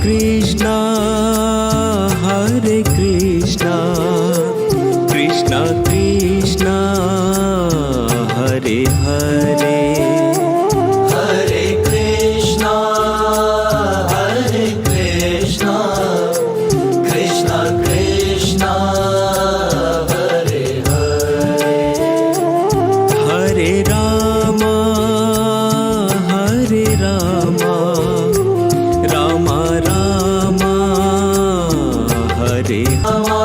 Krishna, Hare Krishna, Krishna Krishna, Hare Hare, Hare Krishna, Hare Krishna, Krishna Krishna, Hare Hare, Hare Rama, Hare Rama, Rama Rama, Hare Rama,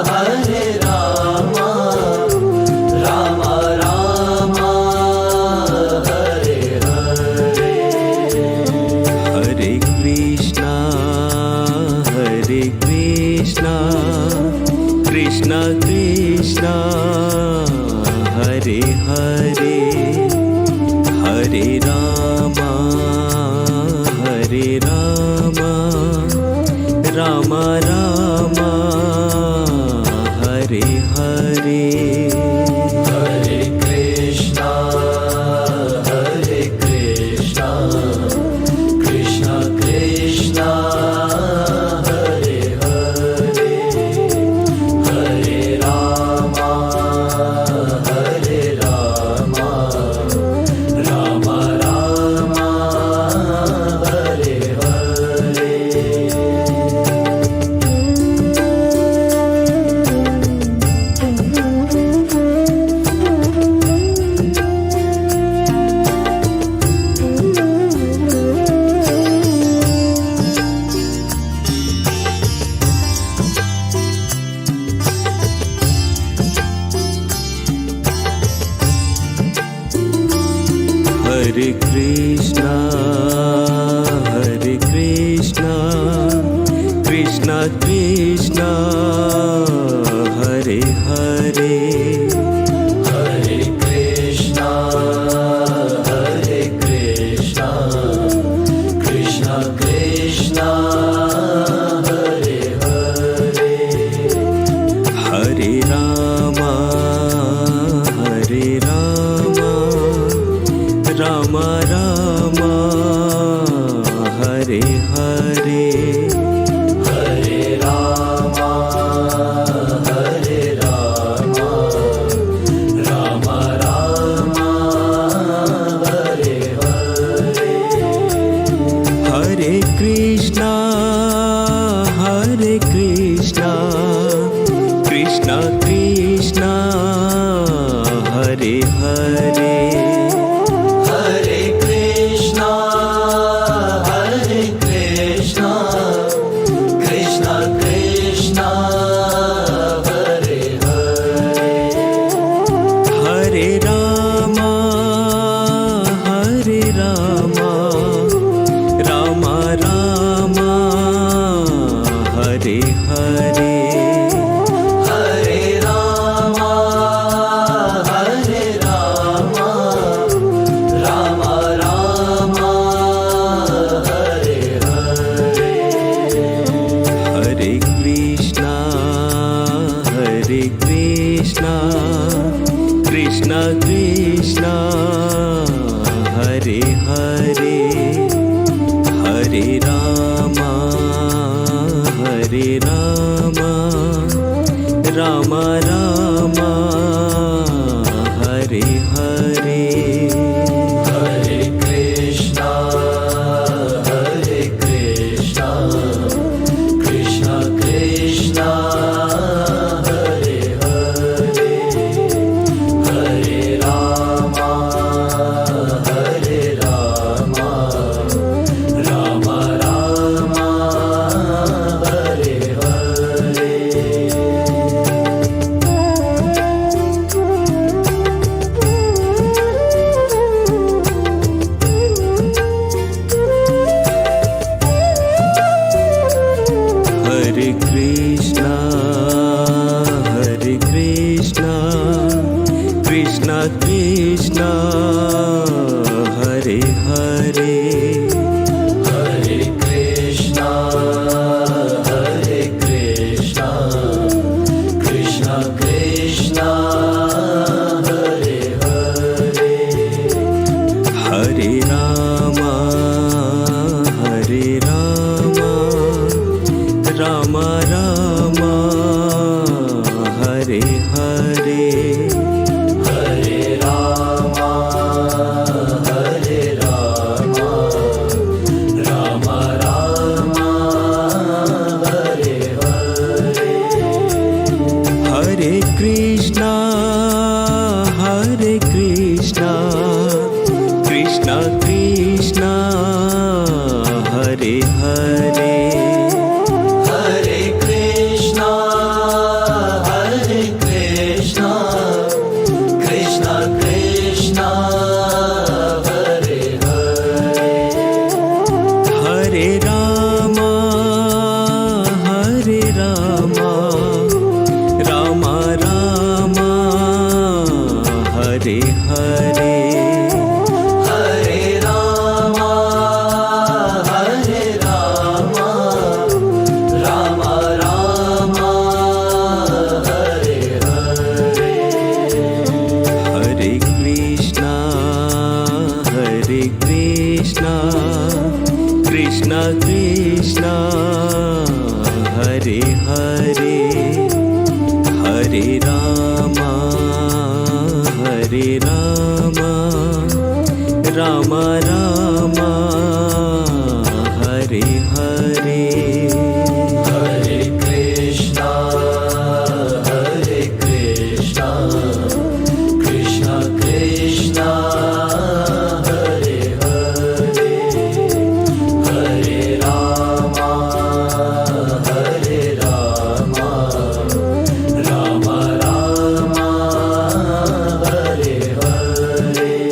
Hare Rama, Rama Rama, Hare Hare, Hare Krishna, Hare Krishna, Krishna Krishna, Hare Hare, Hare Rama, Hare Rama, Rama Rama, Hare Hare. Hare Krishna, Hare Krishna, Krishna Krishna, Hare Hare, Hare Rama, Hare Rama, Rama Rama, Hare Hare. Hare Krishna, Hare Krishna, Krishna Krishna, Hare Hare, Hare Krishna, Hare Krishna, Krishna Krishna, Hare Hare, Hare Rama, Hare Rama, Rama Rama, Hare Hare, Hare Rama, Hare Rama, Rama Rama, Hare Hare, Hare Krishna, Hare Krishna, Krishna Krishna, Hare Hare, Hare Krishna Krishna Hare Hare Hare Krishna Krishna Krishna Hare Hare Hare Ram Ram Ram Hare Hare Hare Ram Ram Ram Hare Hare Hare Krishna Krishna Krishna Hare Hare Hare Ram Ram Ram Hare Hare Hare Krishna Krishna Krishna Hare Hare Hare Ram Ram Ram Hare Hare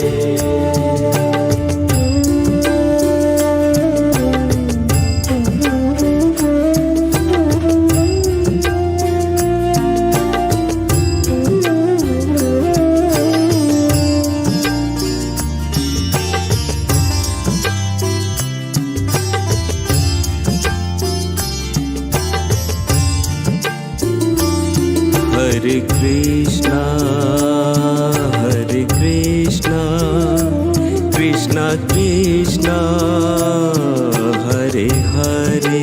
Hare Krishna Krishna Krishna Hare Hare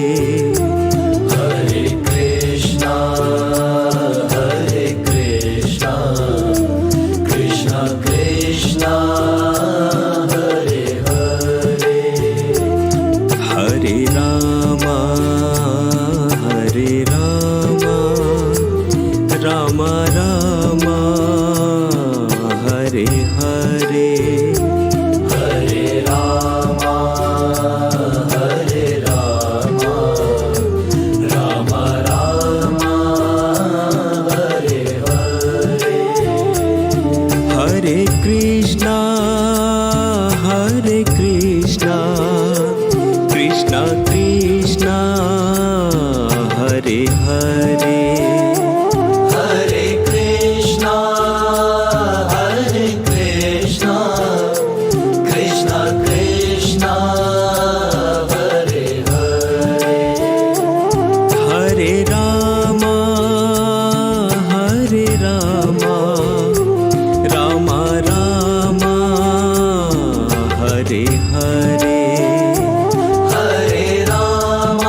Hare Krishna Krishna Krishna Hare Hare Hare Ram Ram Ram Hare Hare Hare Ram Ram Ram Hare Hare Hare Krishna Krishna Krishna Hare Hare Hare Krishna Krishna Krishna Hare Hare Hare Ram Ram Ram Hare Hare Hare Ram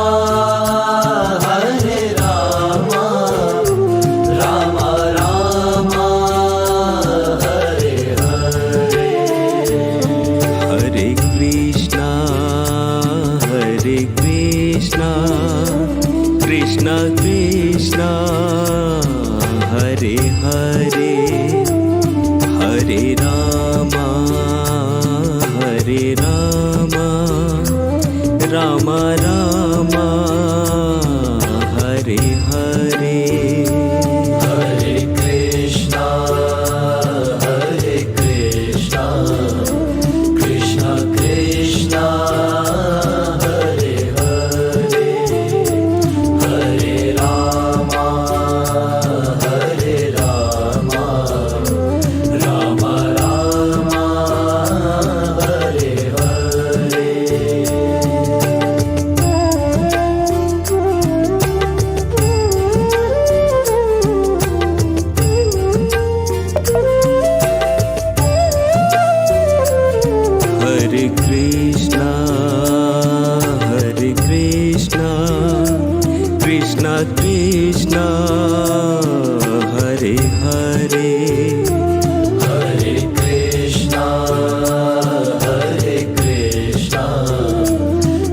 Ram Ram Hare Hare Hare Krishna Krishna Krishna Hare Hare Hare Ram Ram Ram Hare Hare Hare Krishna Krishna Krishna Hare Hare Hare Ram Ram Ram Hare Hare Hare Krishna Krishna Krishna Hare Hare Hare Krishna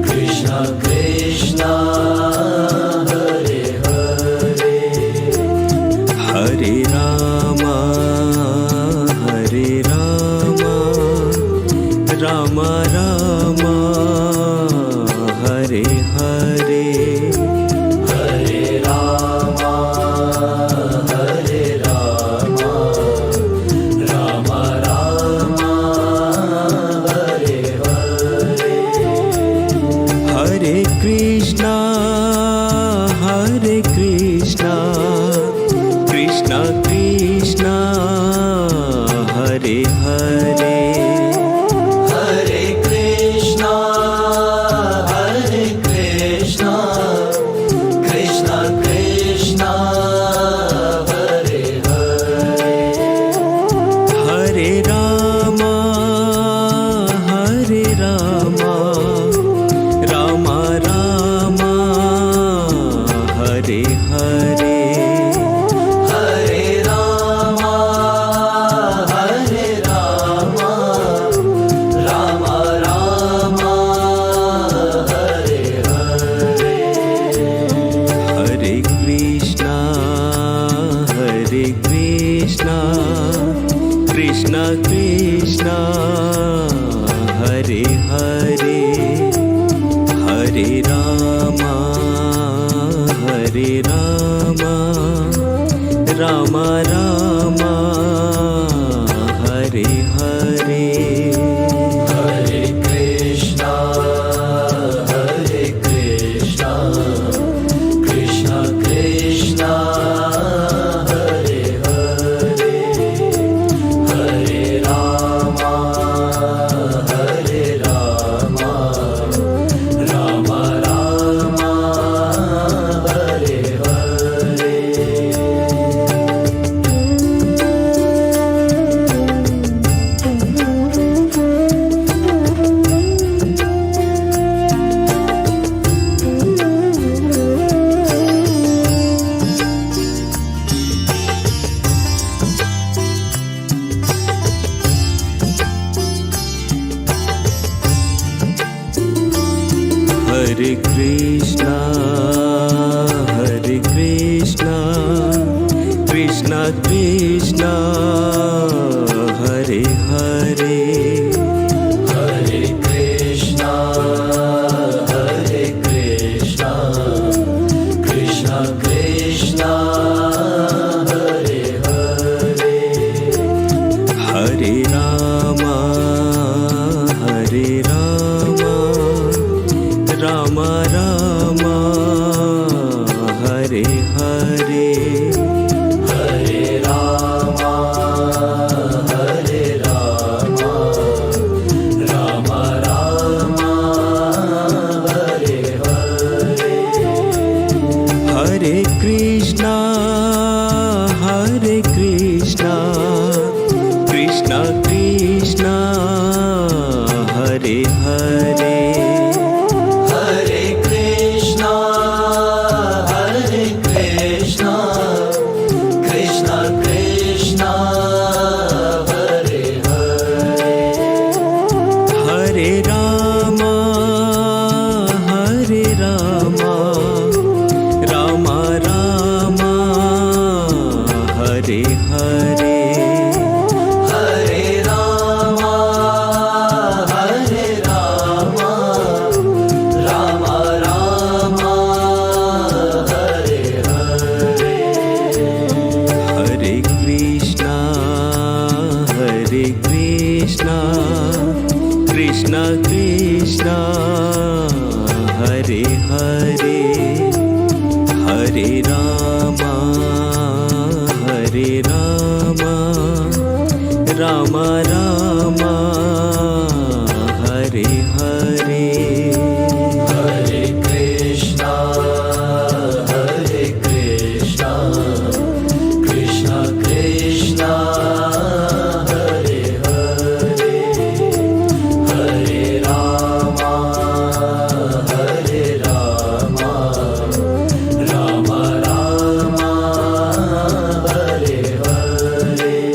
Krishna Krishna Hare Hare Hare Ram Ram Ram Hare Hare Hare Ram Hare Ram Ram Ram Hare Hare Hare Krishna Krishna Krishna Hare Hare Hare Krishna Krishna Krishna Hare Hare Hare Ram Ram Ram Hare Hare Hare Ram Ram Ram Hare Hare Hare Krishna Krishna Krishna Hare Hare Hare Ram Ram Ram Hare Hare Hare Krishna Krishna Krishna Hare Hare Hare Ram Ram Ram Hare Hare Hare Krishna Krishna Krishna Hare Hare Hare Krishna Krishna Krishna Hare Hare Hare Ram Ram Ram Hare Hare Hare Ram Ram Ram Hare Hare Hare Krishna Krishna Krishna Hare Hare Hare Krishna Krishna Krishna Hare Hare Hare Ram Ram Ram Hare Hare Hare Ram Ram Ram Hare Hare Hare Krishna Krishna Krishna Hare Hare Hare Ram Ram Ram Hare Hare Hare Krishna Krishna Krishna Hare Hare Hare Ram Ram Ram Hare Hare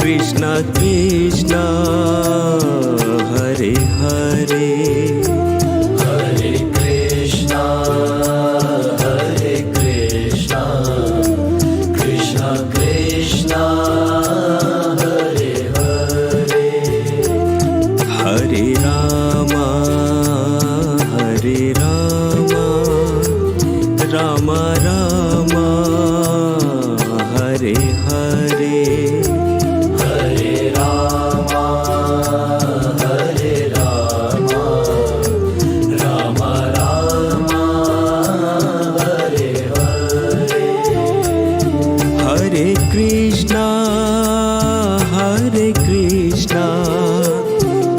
Krishna Krishna Hare Hare Hare Krishna, Hare Krishna, Krishna Krishna, Hare Hare, Hare Ram Ram Ram Hare Hare Hare Rama, Hare Rama, Rama Rama, Hare Hare, Hare Krishna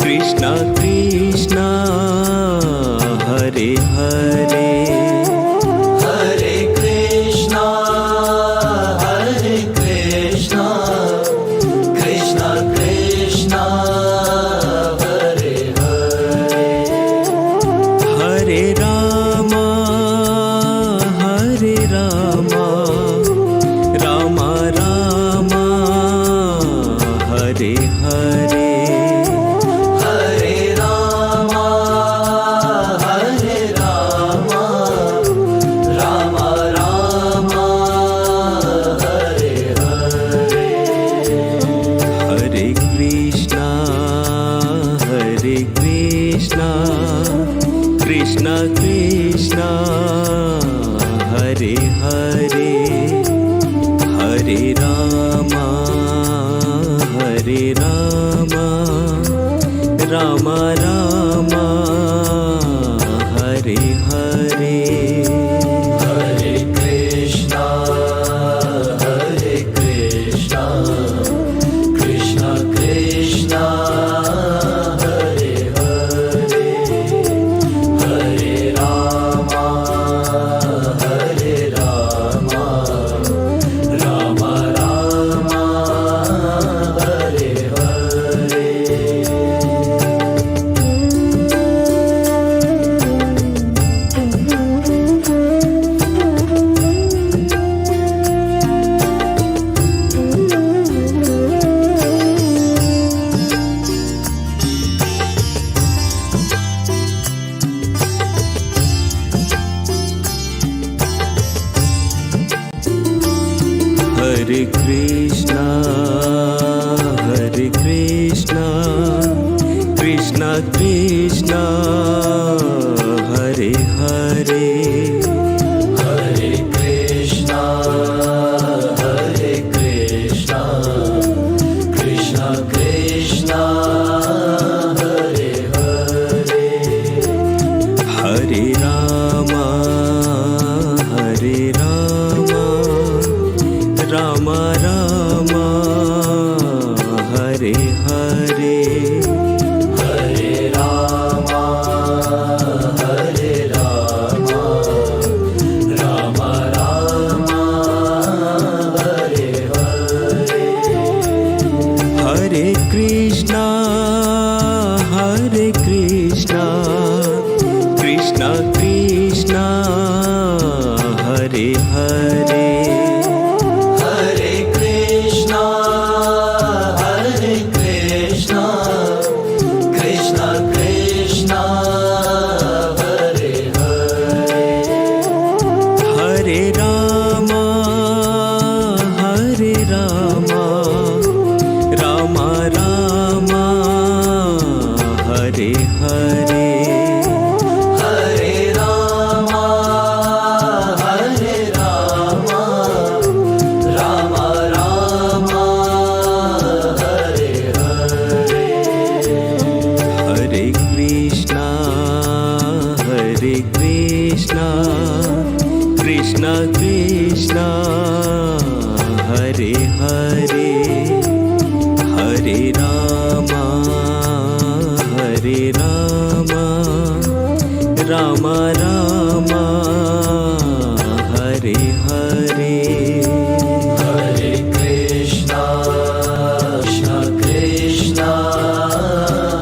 Krishna Krishna Hare Hare Hare Krishna, Hare Krishna, Krishna Krishna, Hare Hare, Hare Ram Ram Ram Hare Hare Hare Rama, Hare Rama, Rama Rama, Hare Hare, Hare Krishna Krishna Krishna Hare Hare Hare Ram Ram Ram Hare Hare Hare Krishna, Krishna Krishna, Hare Hare, Hare Rama, Rama Rama, Hare Hare. Hare Krishna Krishna Krishna Hare Hare Hare Krishna, Krishna Krishna, Hare Hare, Hare Ram Ram Ram Hare Hare Hare Rama, Hare Rama, Rama Rama, Hare Hare, Hare Krishna Krishna Krishna Hare Hare Hare Krishna, Krishna Krishna, Hare Hare, Hare Ram Ram Ram Hare Hare Hare Rama, Rama Rama, Hare Hare, Hare Krishna Krishna Krishna Hare Hare Hare Ram Ram Ram Hare Hare Hare Krishna, Krishna,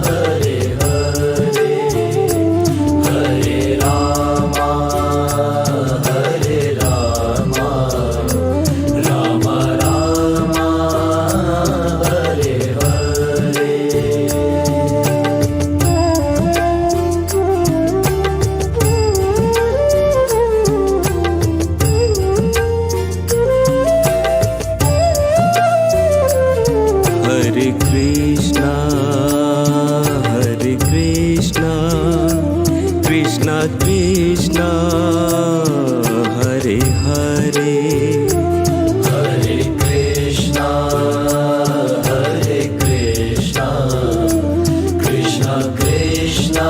Hare Hare, Hare Rama, Rama Rama, Hare Hare Krishna, Hare Krishna, Krishna Krishna, Hare Hare. Hare Krishna, Hare Krishna, Krishna Krishna,